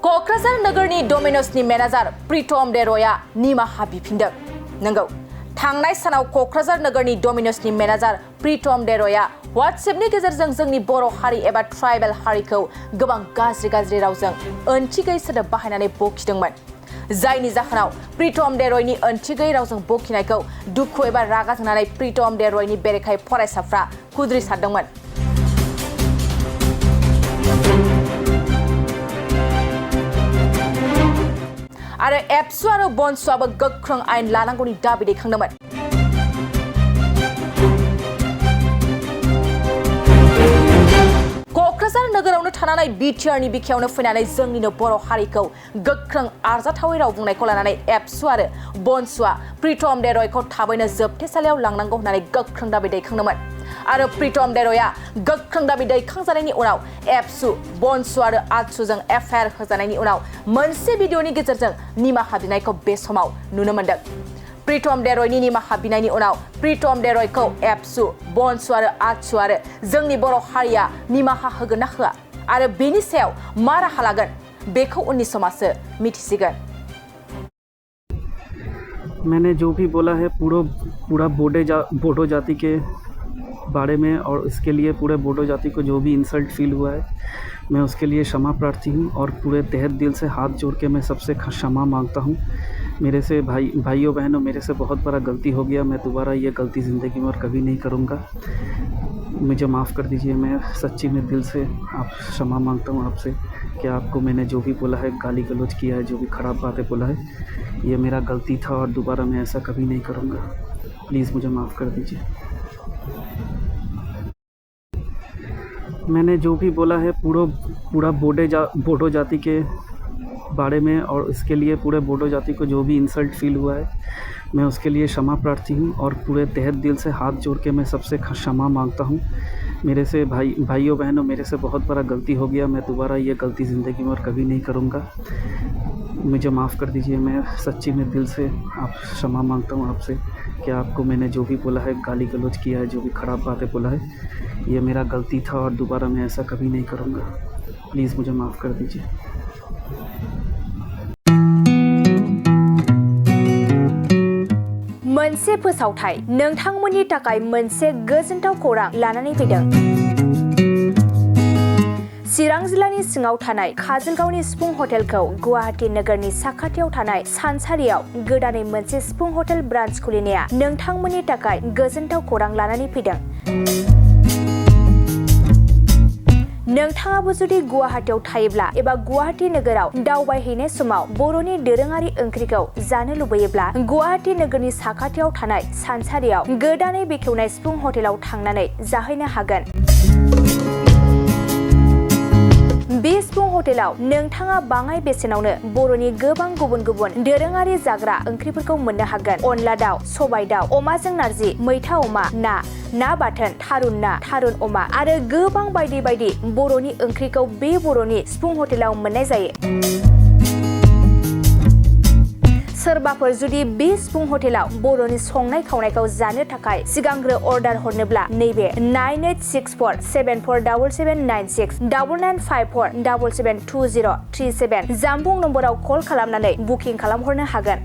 क'क्राझार नोगोरनि डमिन'सनि manager preterm डेर'या निमाहा बिफिनदों। नंगौ, थांनाय सानाव क'क्राझार नोगोरनि डमिन'सनि मेनेजार प्रिटम डेर'या WhatsAppनि गेजेरजों जोंनि बर' हारि एबा ट्राइबेल हारिखौ गोबां गाज्रि रावजों ओंथि गैयै सोदोब बाहायनानै बखिदोंमोन। जायनि जाहोनाव प्रिटम डेर'यनि ओंथि गैयै रावजों बखिनायखौ दुखु एबा रागा जोंनानै प्रिटम डेर'यनि बेरेखायै फरायसाफ्रा खुद्रिसारदोंमोन। आरो एबसु आरो बनसुआबो गोख्रों आयेन लानांगौनि दाबि दैखांदोंमोन। क'क्राझार नोगोरावनो थानानै बिटिआरनि बिखायावनो फैनानै जोंनिनो बर' हारिखौ गोख्रों आरजाथावै राव बुंनायखौ लानानै एबसु आरो बनसुआ प्रिटम डेर'यखौ थाबैनो जोबथेसालियाव लांनांगौ होननानै गोख्रों दाबि दैखांदोंमोन। आरो प्रिटम डेर'या गोख्रों दाबि दैखांजानायनि उनाव एबसु, बनसु आरो आतसुजों एफआइआर होजानायनि उनाव मोनसे भिडिअनि गेजेरजों निमाहा बिनायखौ बे समाव नुनो मोन्दों। प्रिटम डेर'यनि निमाहा बिनायनि उनाव प्रिटम डेर'यखौ एबसु, बनसु आरो आतसु आरो जोंनि बर' हारिया निमाहा होगोन ना होआ आरो बेनि सायाव मा राहा लागोन बेखौ उननि समासो मिथिसिगोन। मैंने जो भी बोला है पूरा बोडो जाति के बारे में और इसके लिए पूरे बोडो जाति को जो भी इंसल्ट फील हुआ है मैं उसके लिए क्षमा प्रार्थी हूँ और पूरे तहे दिल से हाथ जोड़ के मैं सबसे क्षमा मांगता हूँ। मेरे से भाइयों बहनों, मेरे से बहुत बड़ा गलती हो गया। मैं दोबारा ये गलती ज़िंदगी में और कभी नहीं करूँगा। मुझे माफ़ कर दीजिए। मैं सच्ची में दिल से आप क्षमा मांगता हूँ आपसे कि आपको मैंने जो भी बोला है, गाली गलौज किया है, जो भी ख़राब बातें बोला है, ये मेरा गलती था और दोबारा मैं ऐसा कभी नहीं करूँगा। प्लीज़ मुझे माफ़ कर दीजिए। मैंने जो भी बोला है पूरा बोडो जाति के बारे में और इसके लिए पूरे बोडो जाति को जो भी इंसल्ट फील हुआ है मैं उसके लिए क्षमा प्रार्थी हूँ और पूरे तहे दिल से हाथ जोड़ के मैं सबसे क्षमा मांगता हूँ। मेरे से भाइयों बहनों, मेरे से बहुत बड़ा गलती हो गया। मैं दोबारा ये गलती ज़िंदगी में और कभी नहीं करूँगा। मुझे माफ़ कर दीजिए। मैं सच्ची में दिल से आप क्षमा मांगता हूँ आपसे कि आपको मैंने जो भी बोला है, गाली गलौज किया है, जो भी ख़राब बातें बोला है, ये मेरा गलती था और दोबारा मैं ऐसा कभी नहीं करूँगा। प्लीज़ मुझे माफ़ कर दीजिए। मोनसे फोसावथाय नोंथांमोननि थाखाय मोनसे गोजोनथाव खौरां लानानै फैदों। चिरां जिल्लानि सिङाव थानाय काजलगावनि सिफुं हटेलखौ गुवाहाटी नोगोरनि साखाथियाव थानाय सानसारियाव गोदानै मोनसे सिफुं हटेल ब्रान्च खुलिनाया नोंथांमोननि थाखाय गोजोनथाव खौरां लानानै फैदों। नोंथाङाबो जुदि गुवाहाटीयाव थायोब्ला एबा गुवाहाटी नोगोराव दावबायहैनाय समाव बर'नि दोरोङारि ओंख्रिखौ जानो लुबैयोब्ला गुवाहाटी नोगोरनि साखाथियाव थानाय सानसारियाव गोदानै बेखेवनाय सिफुं हटेलाव थांनानै जाहैनो हागोन। बे सिफुं हटेलाव नोंथाङा बाङाय बेसेनावनो बर'नि गोबां गुबुन दोरोङारि जाग्रा ओंख्रिफोरखौ मोननो हागोन। अनला दाउ, सबाय दाउ, अमाजों नारजि, मैथा अमा, ना बाथोन, थारुन ना, थारुन अमा आरो गोबां बायदि बर'नि ओंख्रिखौ बे बर'नि सिफुं हटेलाव मोननाय जायो। सोरबाफोर जुदि बे सिफुं हटेलाव बर'नि संनाय खावनायखौ जानो थाखाय सिगांग्रो अर्डार हरनोब्ला नैबे 9864747796 9954772037 जामबुं नम्बराव कल खालामनानै बुकिं खालामहरनो हागोन।